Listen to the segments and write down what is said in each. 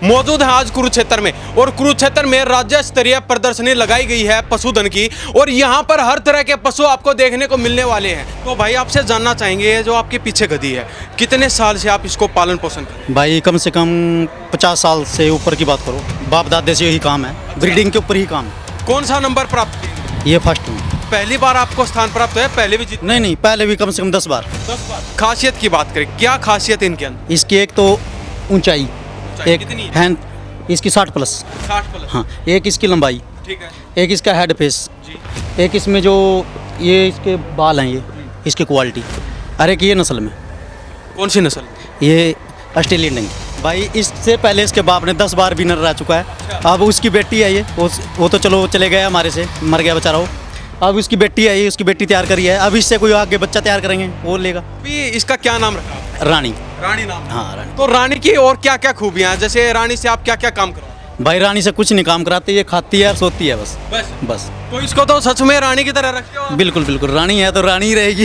मौजूद हैं आज कुरुक्षेत्र में और कुरुक्षेत्र में राज्य स्तरीय प्रदर्शनी लगाई गई है पशुधन की और यहाँ पर हर तरह के पशु आपको देखने को मिलने वाले हैं। तो भाई आपसे जानना चाहेंगे, ये जो आपके पीछे गधी है, कितने साल से आप इसको पालन पोषण कर रहे हैं? भाई कम से कम 50 साल से ऊपर की बात करो, बाप दादे से यही काम है, ब्रीडिंग के ऊपर ही काम है। कौन सा नंबर प्राप्त किया? ये फर्स्ट में। पहली बार आपको स्थान प्राप्त हुआ है? पहले भी जीत? नहीं, पहले भी कम से कम 10 बार। 10 बार। खासियत की बात करें, क्या खासियत इनके अंदर? इसकी एक तो ऊंचाई, एक कितनी है? हैंड इसकी 60 प्लस। 60 प्लस। हाँ, एक इसकी लंबाई, ठीक है एक इसका हेड फेस, जी। एक इसमें जो ये इसके बाल हैं, ये इसकी क्वालिटी, अरे कि ये नस्ल में कौन सी नस्ल? ये ऑस्ट्रेलियन डंगी। भाई इससे पहले इसके बाप ने 10 बार विनर रह चुका है। अब उसकी बेटी है ये, वो तो चलो चले गए हमारे से, मर गया बेचारा वो। अब उसकी बेटी है ये, उसकी बेटी तैयार करी है, अब इससे कोई आगे बच्चा तैयार करेंगे वो लेगा। अभी इसका क्या नाम रखा आपने? रानी। रानी नाम। हाँ, रानी। तो रानी की और क्या क्या खूबियां हैं? जैसे रानी से आप क्या क्या काम करो? भाई रानी से कुछ नहीं काम कराते, ये खाती है और सोती है बस। बस। तो इसको तो सच में रानी की तरह रखते हो आप? बिल्कुल बिल्कुल, रानी है तो रानी ही रहेगी।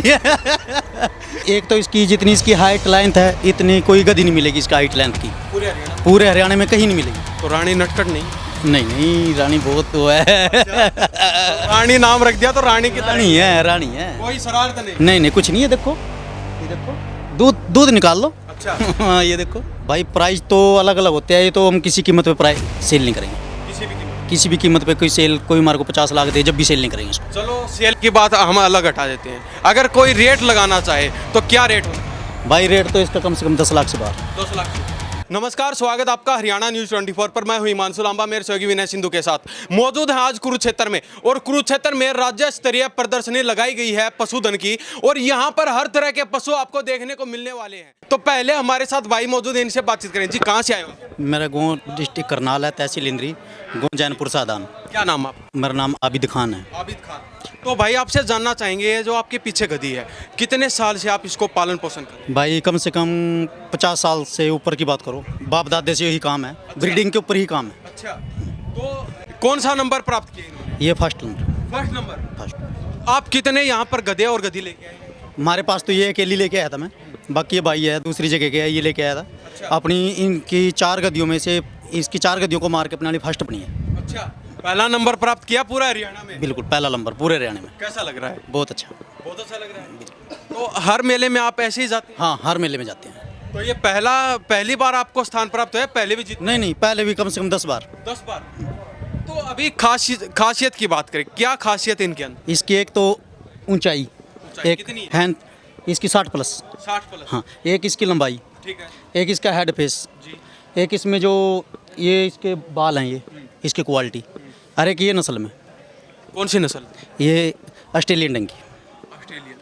एक तो इसकी जितनी इसकी हाइट लेंथ है, इतनी कोई गधी नहीं मिलेगी इसका हाइट लेंथ की पूरे हरियाणा में कहीं नहीं मिलेगी। तो रानी नटखट नहीं? नहीं, रानी बहुत तो है। रानी नाम रख दिया तो रानी की तरह रानी है, रानी है। कोई शरारत नहीं? नहीं, कुछ नहीं है। देखो, ये देखो, दूध निकाल लो। अच्छा। हाँ, ये देखो भाई, प्राइस तो अलग अलग होते हैं, ये तो हम किसी कीमत पे प्राइस सेल नहीं करेंगे। किसी भी कीमत पे कोई सेल, कोई हमारे को 50 लाख दे, जब भी सेल नहीं करेंगे इसको। चलो सेल की बात हम अलग हटा देते हैं, अगर कोई रेट लगाना चाहे तो क्या रेट होगा? भाई रेट तो इसका कम से कम 10 लाख से बाहर। 10 लाख। नमस्कार, स्वागत आपका हरियाणा न्यूज़ 24 पर। मैं हूं हिमांशु लांबा, मेरे सहयोगी विनय सिंधु के साथ मौजूद हैं आज कुरुक्षेत्र में और कुरुक्षेत्र में राज्य स्तरीय प्रदर्शनी लगाई गई है पशुधन की और यहाँ पर हर तरह के पशु आपको देखने को मिलने वाले हैं। तो पहले हमारे साथ भाई मौजूद हैं, इनसे बातचीत करें। जी, कहाँ से आए हो? मेरा गाँव डिस्ट्रिक्ट करनाल है, तहसील इंद्री, गाँव जैनपुर सादान। क्या नाम आप? मेरा नाम आबिद खान है। आबिद खान। तो भाई आपसे जानना चाहेंगे, ये जो आपके पीछे गधी है, कितने साल से आप इसको पालन पोषण कर रहे हैं? भाई कम से कम 50 साल से ऊपर की बात करो, बाप दादे से यही काम है। ब्रीडिंग के ऊपर ही काम है। अच्छा। तो कौन सा नंबर प्राप्त किया इन्होंने? ये first number. First number. First. आप कितने यहाँ पर गधे और गधी लेके आए? हमारे पास तो ये अकेली लेके आया था मैं, बाकी ये भाई है दूसरी जगह के है, ये लेके आया था। अच्छा। अपनी इनकी 4 गधियों में से इसकी 4 गधियों को मार के अपने वाली फर्स्ट बनी है। अच्छा, पहला नंबर प्राप्त किया पूरा हरियाणा में? बिल्कुल, पहला नंबर पूरे हरियाणा में। कैसा लग रहा है? बहुत अच्छा। बहुत अच्छा लग रहा है। तो हर मेले में आप ऐसे ही जाते हैं? हाँ, हर मेले में जाते हैं। तो ये पहली बार आपको स्थान प्राप्त हुआ है? पहले भी जीत? नहीं, पहले भी कम से कम 10 बार। 10 बार। तो अभी खासियत की बात करें, क्या खासियत इनके अंदर? इसकी एक तो ऊंचाई, एक कितनी है? हैंड इसकी 60 प्लस। 60 प्लस। हाँ, एक इसकी लंबाई, ठीक है एक इसका हेड फेस, जी। एक इसमें जो ये इसके बाल हैं, ये इसकी क्वालिटी, अरे कि ये नस्ल में कौन सी नस्ल? ये ऑस्ट्रेलियन डंगी। ऑस्ट्रेलियन।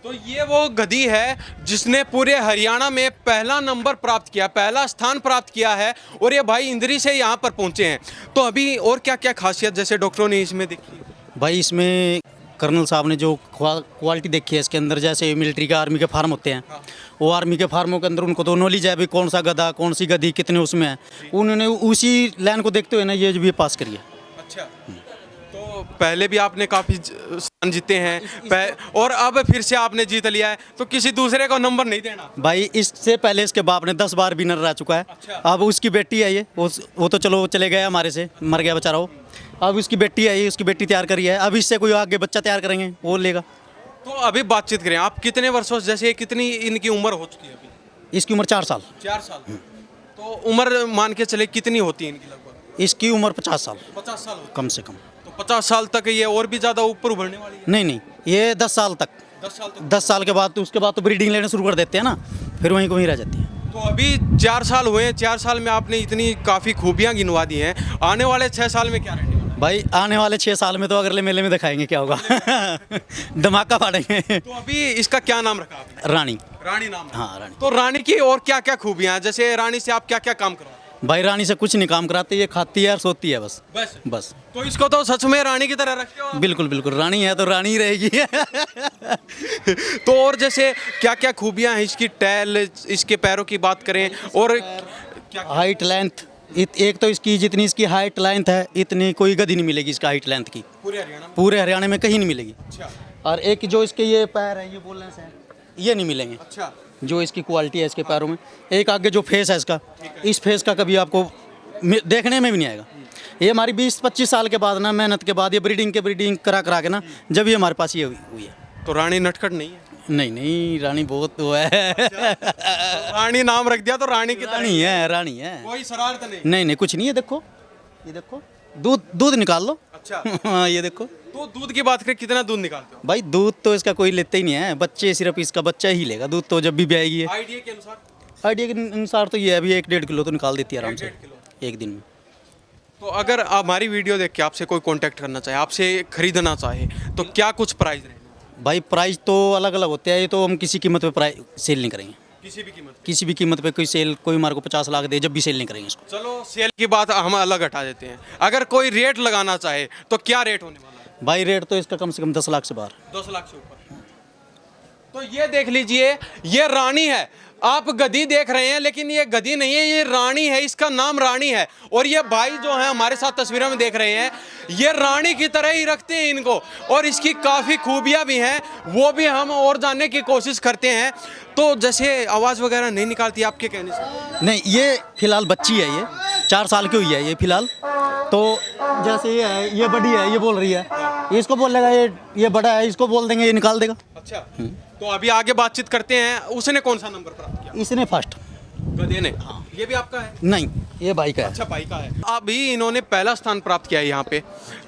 तो ये वो गधी है जिसने पूरे हरियाणा में पहला नंबर प्राप्त किया, पहला स्थान प्राप्त किया है और ये भाई इंद्री से यहाँ पर पहुँचे हैं। तो अभी और क्या क्या खासियत जैसे डॉक्टरों ने इसमें देखी? भाई इसमें कर्नल साहब ने जो क्वालिटी देखी है इसके अंदर, जैसे मिलिट्री का आर्मी के फार्म होते हैं, वो आर्मी के फार्मों के अंदर उनको तो नॉलेज है भी कौन सा गधा, कौन सी गधी, कितने उसमें है। उन्होंने उसी लाइन को देखते हुए ना ये भी पास करी है। अच्छा। तो पहले भी आपने काफ़ी स्थान जीते हैं और अब फिर से आपने जीत लिया है, तो किसी दूसरे को नंबर नहीं देना? भाई इससे पहले इसके बाप ने 10 बार विनर रह चुका है। अच्छा। अब उसकी बेटी है ये, वो तो चलो चले गए हमारे से, मर गया बेचारा वो। अब उसकी बेटी है ये, उसकी बेटी तैयार करी है, अब इससे कोई आगे बच्चा तैयार करेंगे वो लेगा। तो अभी बातचीत करें, आप कितने वर्षों से, जैसे कितनी इनकी उम्र हो चुकी है अभी? इसकी उम्र 4 साल। 4 साल। तो उम्र मान के चले कितनी होती है इनकी लगभग? इसकी उम्र 50 साल 50 साल होती कम से कम। है। तो 50 साल तक ये और भी ज़्यादा ऊपर उभरने वाली है? नहीं, ये 10 साल तक। 10 साल तक। 10 साल के बाद तो उसके बाद तो ब्रीडिंग लेना शुरू कर देते हैं ना, फिर वहीं को वहीं रह जाती है। तो अभी 4 साल हुए हैं, 4 साल में आपने इतनी काफ़ी खूबियाँ गिनवा दी हैं, आने वाले 6 साल में क्या रहेगा? भाई आने वाले 6 साल में तो अगले मेले में दिखाएंगे क्या होगा। धमाका फाड़ेंगे। तो अभी इसका क्या नाम रखा आपने? रानी। रानी नाम है। हाँ, रानी। तो रानी की और क्या क्या खूबियाँ हैं? जैसे रानी से आप क्या क्या काम करवाते हैं? भाई रानी से कुछ नहीं काम कराते, ये खाती है और सोती है बस। बस। तो इसको तो सच में रानी की तरह रखते हो आप? बिल्कुल बिल्कुल, रानी है तो रानी ही रहेगी। तो और जैसे क्या क्या खूबियाँ हैं इसकी? टैल, इसके पैरों की बात करें और क्या? हाइट लेंथ, एक तो इसकी जितनी इसकी हाइट लेंथ है, इतनी कोई गधी नहीं मिलेगी इसका हाइट लेंथ की पूरे हरियाणा में कहीं नहीं मिलेगी। अच्छा। और एक जो इसके ये पैर है, ये बोलने से ये नहीं मिलेंगे। अच्छा। जो इसकी क्वालिटी है इसके पैरों में। एक आगे जो फेस है इसका, इस फेस का कभी आपको देखने में भी नहीं आएगा। ये हमारी 20-25 साल के बाद ना, मेहनत के बाद, ये ब्रीडिंग करा के ना, जब ये हमारे पास ये हुई है। तो रानी नटखट नहीं है? नहीं, रानी बहुत वो है। रानी नाम रख दिया तो रानी की रानी है। कोई शरारत नहीं? नहीं, कुछ नहीं है। देखो, ये देखो, दूध निकाल लो। अच्छा। हाँ, ये देखो। तो दूध की बात करें, कितना दूध निकालते हो? भाई दूध तो इसका कोई लेते ही नहीं है, बच्चे सिर्फ इसका बच्चा ही लेगा दूध, तो जब भी ब्याएगी है। आइडिया के अनुसार? आइडिया के अनुसार तो ये अभी 1-1.5 किलो तो निकाल देती है आराम से 1-1.5 किलो एक दिन में। तो अगर हमारी वीडियो देख के आपसे कोई कांटेक्ट करना चाहे, आपसे खरीदना चाहे, तो क्या कुछ प्राइस रहेगा? भाई प्राइस तो अलग अलग होते हैं, ये तो हम किसी कीमत पे प्राइस सेल नहीं करेंगे। किसी भी कीमत पे कोई हमारे को 50 लाख दे, जब भी सेल नहीं करेंगे इसको। चलो सेल की बात हम अलग हटा देते हैं। अगर कोई रेट लगाना चाहे तो क्या रेट होने वाला है? भाई रेट तो इसका कम से कम 10 लाख से बाहर। 10 लाख से ऊपर। तो ये देख लीजिए, ये रानी है। आप गधी देख रहे हैं, लेकिन ये गधी नहीं है, ये रानी है। इसका नाम रानी है। और ये भाई जो है हमारे साथ तस्वीरों में देख रहे हैं, ये रानी की तरह ही रखते हैं इनको। और इसकी काफ़ी खूबियां भी हैं, वो भी हम और जानने की कोशिश करते हैं। तो जैसे आवाज़ वगैरह नहीं निकालती आपके कहने से? नहीं, ये फिलहाल बच्ची है, ये 4 साल की हुई है ये फिलहाल। तो जैसे ये है, ये बड़ी है, ये बोल रही है, इसको बोलेगा ये बड़ा है, इसको बोल देंगे, ये निकाल देगा। अच्छा। तो अभी आगे बातचीत करते हैं। उसने कौन सा नंबर प्राप्त किया? इसने फर्स्ट। गधे ने? हाँ। ये भी आपका है? नहीं, ये भाई का है। अच्छा, भाई का है। अभी इन्होंने पहला स्थान प्राप्त किया है यहाँ पे,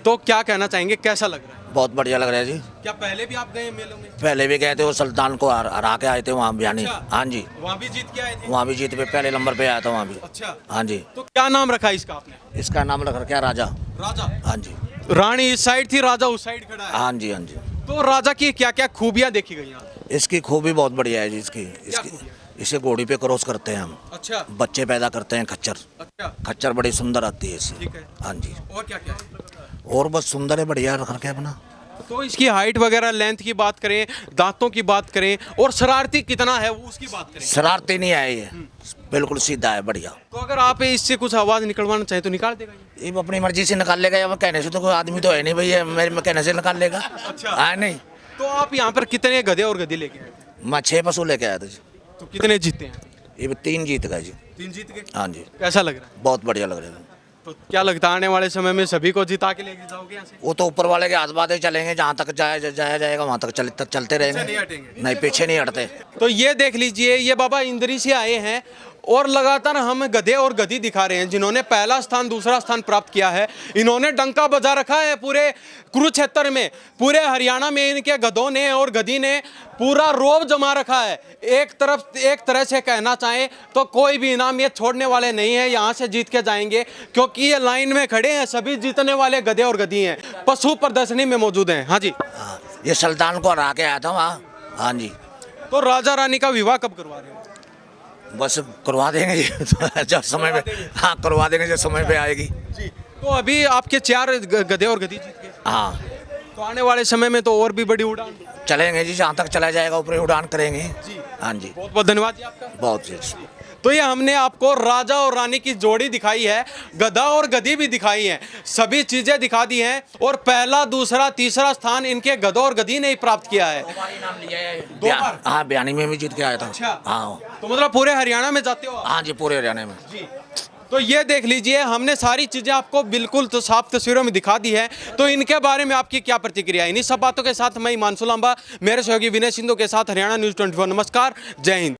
तो क्या कहना चाहेंगे, कैसा लग रहा है? बहुत बढ़िया लग रहा है जी। क्या पहले भी आप गए मेलों में? पहले भी गए थे, वो सुल्तान को हरा के आए थे वहाँ बयानी। अच्छा। हाँ जी, वहाँ भी जीत के आए थे? वहाँ भी जीत पे पहले नंबर पे आया था वहाँ भी। अच्छा। हाँ जी। तो क्या नाम रखा है इसका आपने? इसका नाम रख रखा है राजा। राजा? हाँ जी। रानी इस साइड थी, राजा उस साइड खड़ा है। हाँ जी, हाँ जी। तो राजा की क्या क्या खूबियां देखी गई यहाँ? इसकी खूबी बहुत बढ़िया है जी। इसकी खूबियाँ? इसे घोड़ी पे क्रॉस करते हैं हम, अच्छा। बच्चे पैदा करते हैं खच्चर। अच्छा। खच्चर बड़ी सुंदर आती है इससे। ठीक है। हाँ जी। और क्या क्या है? और बस सुंदर है, बढ़िया रख रखे अपना। तो इसकी हाइट वगैरह, लेंथ की बात करें, दांतों की बात करें, और शरारती कितना है वो उसकी बात करें। शरारती नहीं है ये, बिल्कुल सीधा है, बढ़िया। तो अगर आप इससे कुछ आवाज़ निकलवाना चाहें तो निकाल देगा ये? ये अपनी मर्जी से निकाल लेगा, या कहने से तो कोई आदमी तो है नहीं भैया, मेरे कहने से निकाल लेगा। अच्छा। हाँ नहीं। तो आप यहाँ पर कितने गधे और गधी लेके आए थे? मैं 6 पशु लेके आया था जी। तो कितने जीते हैं? ये 3 जीत गए जी। 3 जीत गए? हाँ जी। कैसा लग रहा है? बहुत बढ़िया लग रहा है। तो क्या लगता है आने वाले समय में सभी को जिता के लेके जाओगे यहाँ से? वो तो ऊपर वाले के हाथ बातें चलेंगे, जहाँ तक जाया जाएगा वहाँ तक चलते नहीं रहेंगे। हटेंगे? नहीं, पीछे नहीं हटते। तो ये देख लीजिए, ये बाबा इंद्री से आए हैं और लगातार हम गधे और गधी दिखा रहे हैं जिन्होंने पहला स्थान, दूसरा स्थान प्राप्त किया है। इन्होंने डंका बजा रखा है पूरे कुरुक्षेत्र में, पूरे हरियाणा में इनके गधों ने और गधी ने पूरा रोब जमा रखा है। एक तरह से कहना चाहें तो कोई भी इनाम ये छोड़ने वाले नहीं है, यहाँ से जीत के जाएंगे, क्योंकि ये लाइन में खड़े हैं, सभी जीतने वाले गधे और गधी हैं। पशु प्रदर्शनी में मौजूद हैं। हाँ जी। हाँ, ये सुल्तान को हरा के आया था वहाँ। हाँ जी। तो राजा रानी का विवाह कब करवा रहे हो? बस करवा देंगे जी, जब समय पे। हाँ, करवा देंगे जब समय पे आएगी जी। तो अभी आपके 4 गधे और गधी जीत गए। हाँ, तो आने वाले समय में तो और भी बड़ी उड़ान। चलेंगे जी, जहाँ तक चला जाएगा ऊपर उड़ान करेंगे जी। हाँ जी। बहुत बहुत धन्यवाद जी आपका। बहुत जी। तो ये हमने आपको राजा और रानी की जोड़ी दिखाई है, गधा और गधी भी दिखाई है, सभी चीजें दिखा दी हैं। और पहला, दूसरा, तीसरा स्थान इनके गधों और गधी ने ही प्राप्त किया है। दो बार? हाँ, बयानी में भी जीत के आया था। अच्छा। हाँ। तो मतलब पूरे हरियाणा में जाते हो आप? हाँ जी, पूरे हरियाणा में जी। तो ये देख लीजिए, हमने सारी चीज़ें आपको बिल्कुल तो साफ तस्वीरों में दिखा दी है। तो इनके बारे में आपकी क्या प्रतिक्रिया है? इन्हीं सब बातों के साथ मैं हिमांशु लांबा, मेरे सहयोगी विनय सिंधु के साथ हरियाणा न्यूज़ 24। नमस्कार, जय हिंद।